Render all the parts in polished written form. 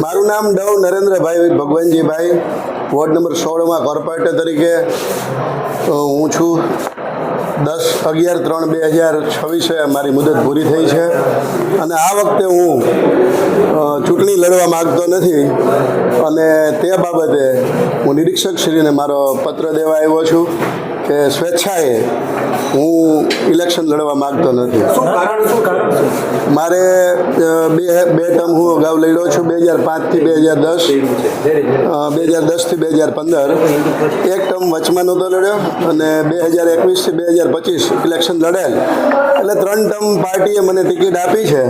મારું નામ Dove Narendrabhai Bhagwanjibhai, ward number 16 માં કોર્પોરેટર તરીકે હું છું। 10/11/3/2026 મારી મુદત પૂરી થઈ છે અને આ વખતે હું ચૂંટણી લડવા માગતો નથી અને તે બાબતે હું નિરીક્ષકશ્રીને મારો પત્ર દેવા આવ્યો છું કે સ્વેચ્છાએ હું ઇલેક્શન લડવા માગતો નથી। મારે બે ટર્મ હું અગાઉ લડ્યો છું, 2005 થી 2010, 2010 થી 2015, એક ટર્મ વચમાં નહોતો લડ્યો અને 2021 થી 2025 ઇલેક્શન લડેલ, એટલે 3 ટર્મ પાર્ટીએ મને ટિકિટ આપી છે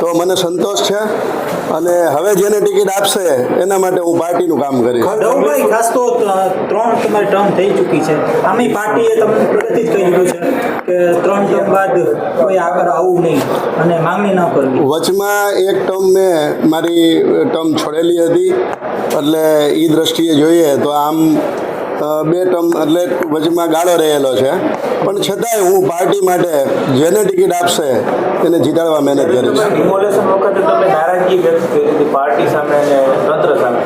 તો મને સંતોષ છે અને હવે જેને ટિકિટ આપશે એના માટે હું પાર્ટીનું કામ કરીશ। ખાસ તો 3 તમારી ટર્મ થઈ ચૂકી છે, આમે પાર્ટીએ તમને પ્રગતિ કરી દીધું છે કે 3 ટર્મ બાદ કોઈ આગળ આવવું નહીં અને માંગણી ન કરવી। વચમાં એક ટર્મ મેં મારી ટર્મ છોડેલી હતી, એટલે એ દ્રષ્ટિએ જોઈએ તો આમ 2 ટર્મ એટલે વચમાં ગાળો રહેલો છે, પણ છતાંય હું પાર્ટી માટે જેને ટિકિટ આપશે તેને જીતાડવા મહેનત કરીશ। ડિમોલેશન વખતે તમે નારાજગી વ્યક્ત કરી હતી પાર્ટી સામે અને તંત્ર સામે,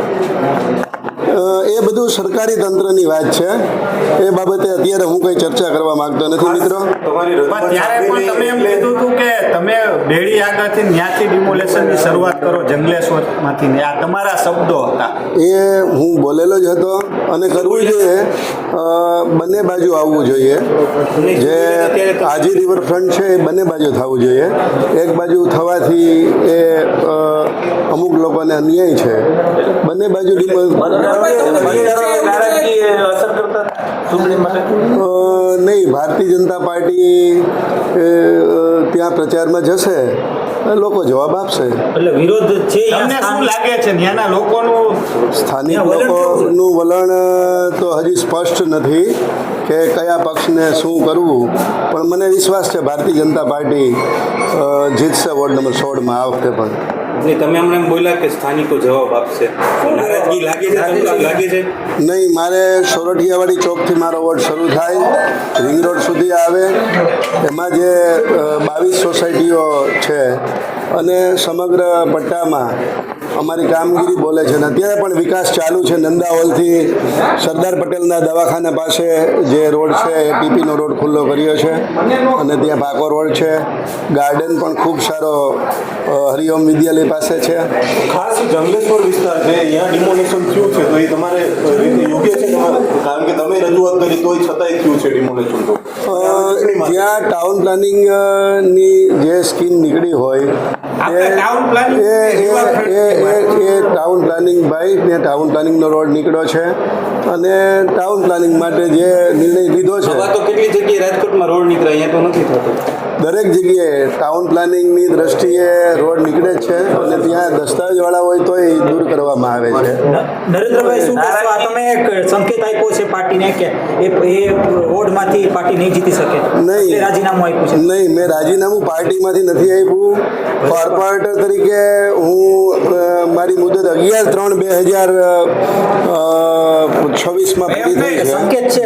એ બધું સરકારી તંત્રની વાત છે, એ બાબતે અત્યારે હું કંઈ ચર્ચા કરવા માંગતો નથી મિત્રો। ત્યારે પણ તમે એમ કીધું હતું કે તમે બેડી આગળથી ત્યાંથી ડિમોલેશનની શરૂઆત કરો જંગલેશ્વરમાંથી, આ તમારા શબ્દો હતા। એ હું બોલેલો જ હતો અને કરવું જોઈએ, બંને બાજુ આવવું જોઈએ, જે આજી રિવરફ્રન્ટ છે એ બંને બાજુ થવું જોઈએ, એક બાજુ થવાથી એ અમુક લોકોને અન્યાય છે, બંને બાજુ નહીં। ભારતીય જનતા પાર્ટી ત્યાં પ્રચારમાં જશે, લોકો જવાબ આપશે। એટલે વિરોધ છે, તમને શું લાગે છે ત્યાંના લોકોનું સ્થાનિક લોકોનું વલણ તો હજી સ્પષ્ટ નથી કે કયા પક્ષને શું કરવું, પણ મને વિશ્વાસ છે ભારતીય જનતા પાર્ટી જીતશે વોર્ડ નંબર 16 આ વખતે પણ। તમે હમણાં બોલ્યા કે સ્થાનિકો જવાબ આપશે, નારાજગી લાગે છે? નહીં, મારે સોરઠિયાવાડી ચોકથી મારો વોર્ડ શરૂ થાય, રિંગ રોડ સુધી આવે, એમાં જે 22 સોસાયટીઓ છે અને સમગ્ર પટ્ટામાં અમારી કામગીરી બોલે છે અને અત્યારે પણ વિકાસ ચાલુ છે। નંદા હોલથી સરદાર પટેલના દવાખાના પાસે જે રોડ છે એ પીપીનો રોડ ખુલ્લો કર્યો છે અને ત્યાં પાકો રોડ છે, ગાર્ડન પણ ખૂબ સારો હરિઓમ વિદ્યાલય પાસે છે। ખાસ જંગલેશ્વર વિસ્તાર છે, અહીંયા ડિમોલેશન થયું છે તો એ તમારે યોગ્ય છે કારણ કે તમે રજૂઆત કરી તોય છતાંય થયું છે ડિમોલેશન? તો જ્યાં ટાઉન પ્લાનિંગની જે સ્કીમ નીકળી હોય એ ટાઉન પ્લાનિંગ ભાઈ, ત્યાં ટાઉન પ્લાનિંગનો રોડ નીકળ્યો છે અને ટાઉન પ્લાનિંગ માટે જે નિર્ણય લીધો છે, તો કેટલી જગ્યાએ રાજકોટમાં રોડ નીકળે, અહીંયા તો નથી થતો। દરેક જગ્યાએ ટાઉન પ્લાનિંગની દ્રષ્ટિએ રોડ નીકળે છે અને ત્યાં દસ્તાવેજવાળા હોય તો એ દૂર કરવામાં આવે છે। નરેન્દ્રભાઈ, શું કહેશો? આ તમે એક સંકેત આપ્યો છે પાર્ટીને કે એ વોર્ડમાંથી પાર્ટી નહીં જીતી શકે, નહીં, રાજીનામું આપ્યું છે? નહીં, મેં રાજીનામું પાર્ટીમાંથી નથી આપ્યું। કોર્પોરેટર તરીકે હું મારી મુદત 11/3/2026 પૂરી થઈ છે। સંકેત છે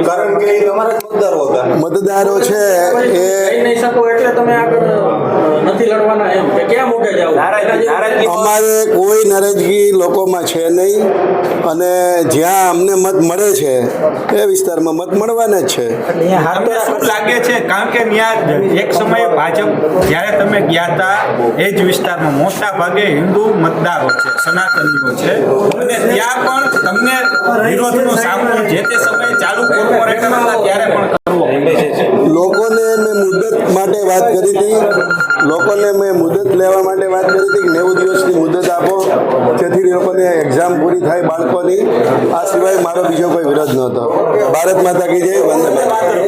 કારણ કે એ તમારા મતદારો હતા, મતદારો છે એ નહીં શકો એટલે તમે આગળ નથી લડવાના એમ કે ક્યાં મોટે જાવ? અમારે કોઈ નારાજગી લોકોમાં છે નહીં અને જ્યાં અમને મત મળે છે એ વિસ્તારમાં મત મળવાના જ છે। તમને શું લાગે છે, કારણ કે ત્યાં એક સમયે ભાજપ જ્યારે તમે ગયા હતા એ જ વિસ્તારમાં મોટા ભાગે હિન્દુ મતદારો છે, સનાતનીઓ છે, અને ત્યાં પણ તમને વિરોધનો સામનો જે તે સમયે ચાલુ કોર્પોરેટર હતા ત્યારે પણ કરવો લોકોને મેં મુદત માટે વાત કરી હતી, લોકોને મેં મુદત લેવા માટે વાત કરી હતી કે 90 દિવસની મુદત આપો જેથી લોકોને એક્ઝામ પૂરી થાય બાળકોની, આ સિવાય મારો બીજો કોઈ વિરોધ નહોતો। ભારત માતા કી જય, વંદે માતરમ।